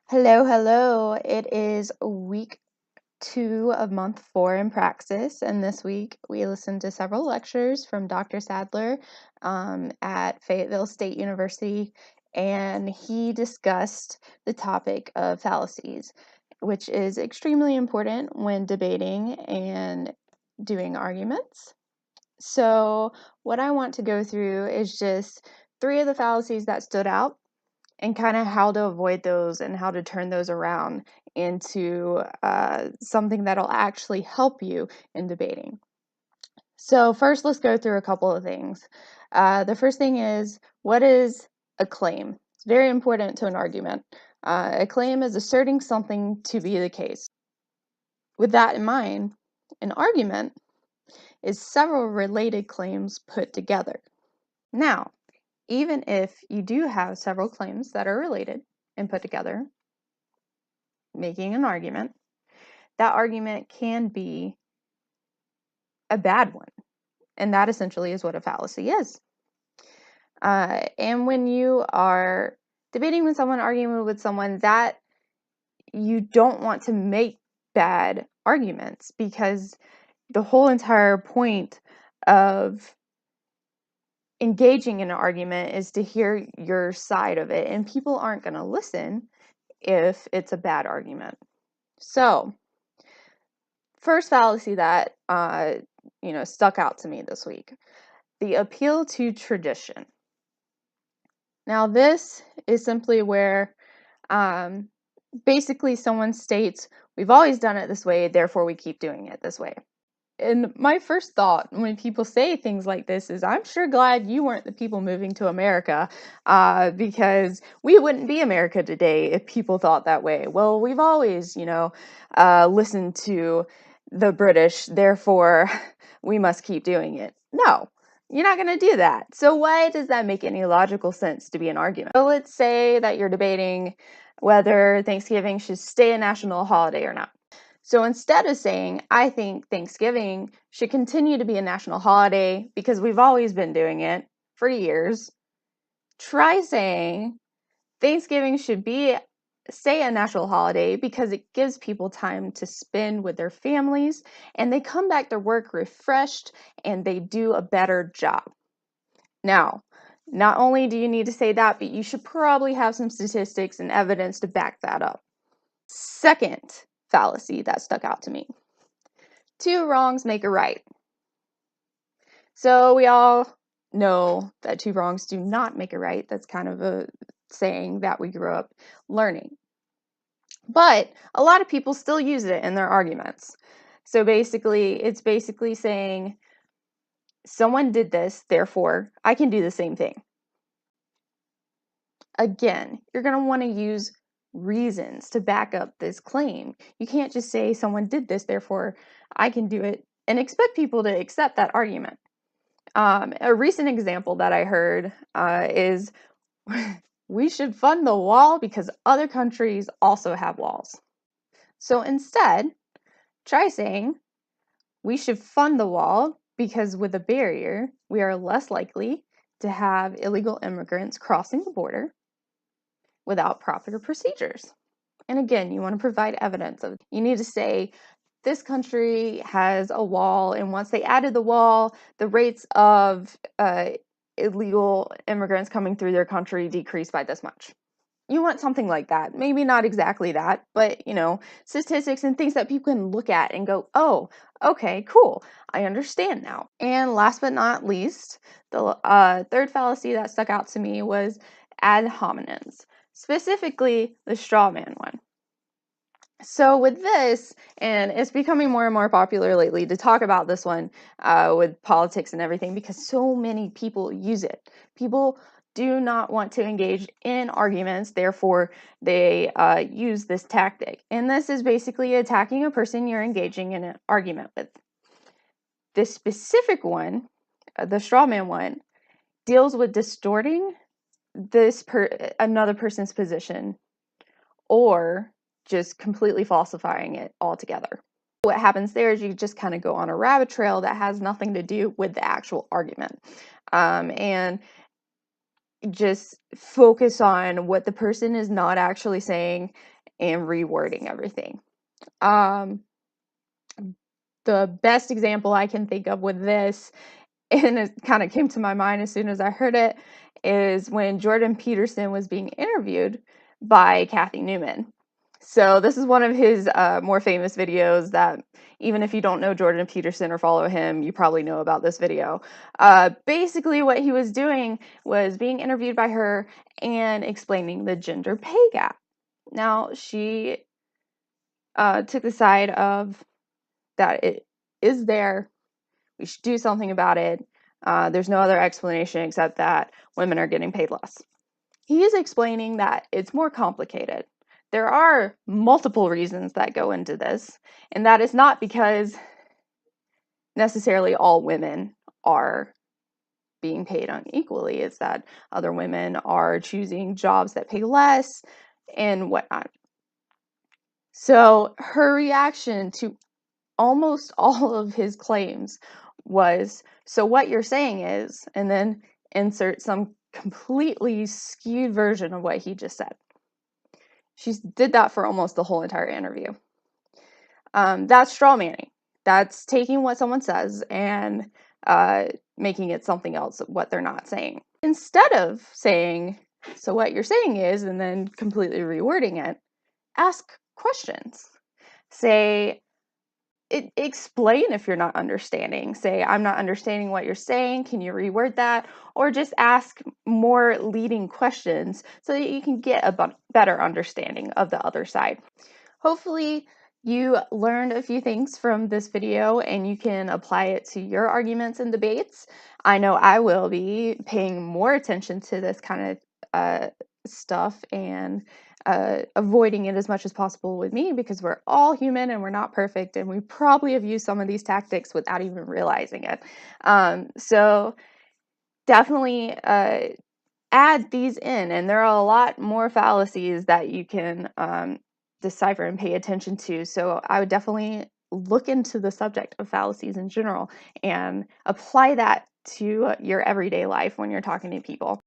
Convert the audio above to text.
Hello, hello. It is week 2 of month 4 in praxis, and this week we listened to several lectures from Dr. Sadler at Fayetteville State University, and he discussed the topic of fallacies, which is extremely important when debating and doing arguments. So, what I want to go through is just 3 of the fallacies that stood out and kind of how to avoid those and how to turn those around into something that'll actually help you in debating. So first, let's go through a couple of things. The first thing is, what is a claim? It's very important to an argument. A claim is asserting something to be the case. With that in mind, an argument is several related claims put together. Now, even if you do have several claims that are related and put together, making an argument, that argument can be a bad one. And that essentially is what a fallacy is. And when you are debating with someone, arguing with someone, that you don't want to make bad arguments, because the whole entire point of engaging in an argument is to hear your side of it, and people aren't going to listen if it's a bad argument. So, first fallacy that stuck out to me this week: the appeal to tradition. Now, this is simply where basically someone states, "We've always done it this way, therefore we keep doing it this way." And my first thought when people say things like this is, I'm sure glad you weren't the people moving to America, because we wouldn't be America today if people thought that way. Well, we've always, listened to the British, therefore we must keep doing it. No, you're not going to do that. So why does that make any logical sense to be an argument? So let's say that you're debating whether Thanksgiving should stay a national holiday or not. So instead of saying, I think Thanksgiving should continue to be a national holiday because we've always been doing it for years, try saying Thanksgiving should stay a national holiday because it gives people time to spend with their families, and they come back to work refreshed and they do a better job. Now, not only do you need to say that, but you should probably have some statistics and evidence to back that up. Second fallacy that stuck out to me: 2 wrongs make a right. So we all know that 2 wrongs do not make a right. That's kind of a saying that we grew up learning. But a lot of people still use it in their arguments. So basically, it's basically saying, someone did this, therefore I can do the same thing. Again, you're going to want to use reasons to back up this claim. You can't just say someone did this, therefore I can do it, and expect people to accept that argument. A recent example that I heard is we should fund the wall because other countries also have walls. So instead, try saying we should fund the wall because with a barrier, we are less likely to have illegal immigrants crossing the border without proper procedures. And again, you want to provide evidence of, you need to say, this country has a wall, and once they added the wall, the rates of illegal immigrants coming through their country decreased by this much. You want something like that. Maybe not exactly that, but statistics and things that people can look at and go, oh, okay, cool, I understand now. And last but not least, the third fallacy that stuck out to me was ad hominems, specifically the straw man one. So with this, and it's becoming more and more popular lately to talk about this one with politics and everything, because so many people use it. People do not want to engage in arguments, therefore they use this tactic. And this is basically attacking a person you're engaging in an argument with. This specific one, the straw man one, deals with distorting another person's position, or just completely falsifying it altogether. What happens there is you just kind of go on a rabbit trail that has nothing to do with the actual argument, and just focus on what the person is not actually saying and rewording everything. The best example I can think of with this, and it kind of came to my mind as soon as I heard it, is when Jordan Peterson was being interviewed by Kathy Newman. So this is one of his more famous videos that even if you don't know Jordan Peterson or follow him, you probably know about this video. Basically, what he was doing was being interviewed by her and explaining the gender pay gap. Now, she took the side of that it is there, we should do something about it. There's no other explanation except that women are getting paid less. He is explaining that it's more complicated. There are multiple reasons that go into this, and that is not because necessarily all women are being paid unequally. It's that other women are choosing jobs that pay less and whatnot. So her reaction to almost all of his claims was, so what you're saying is, and then insert some completely skewed version of what he just said. She did that for almost the whole entire interview. That's straw manning. That's taking what someone says and making it something else, what they're not saying. Instead of saying, so what you're saying is, and then completely rewording it, ask questions. Say, explain if you're not understanding. Say, I'm not understanding what you're saying. Can you reword that? Or just ask more leading questions so that you can get a better understanding of the other side. Hopefully, you learned a few things from this video and you can apply it to your arguments and debates. I know I will be paying more attention to this kind of stuff and avoiding it as much as possible with me, because we're all human and we're not perfect, and we probably have used some of these tactics without even realizing it. So definitely add these in, and there are a lot more fallacies that you can decipher and pay attention to. So I would definitely look into the subject of fallacies in general and apply that to your everyday life when you're talking to people.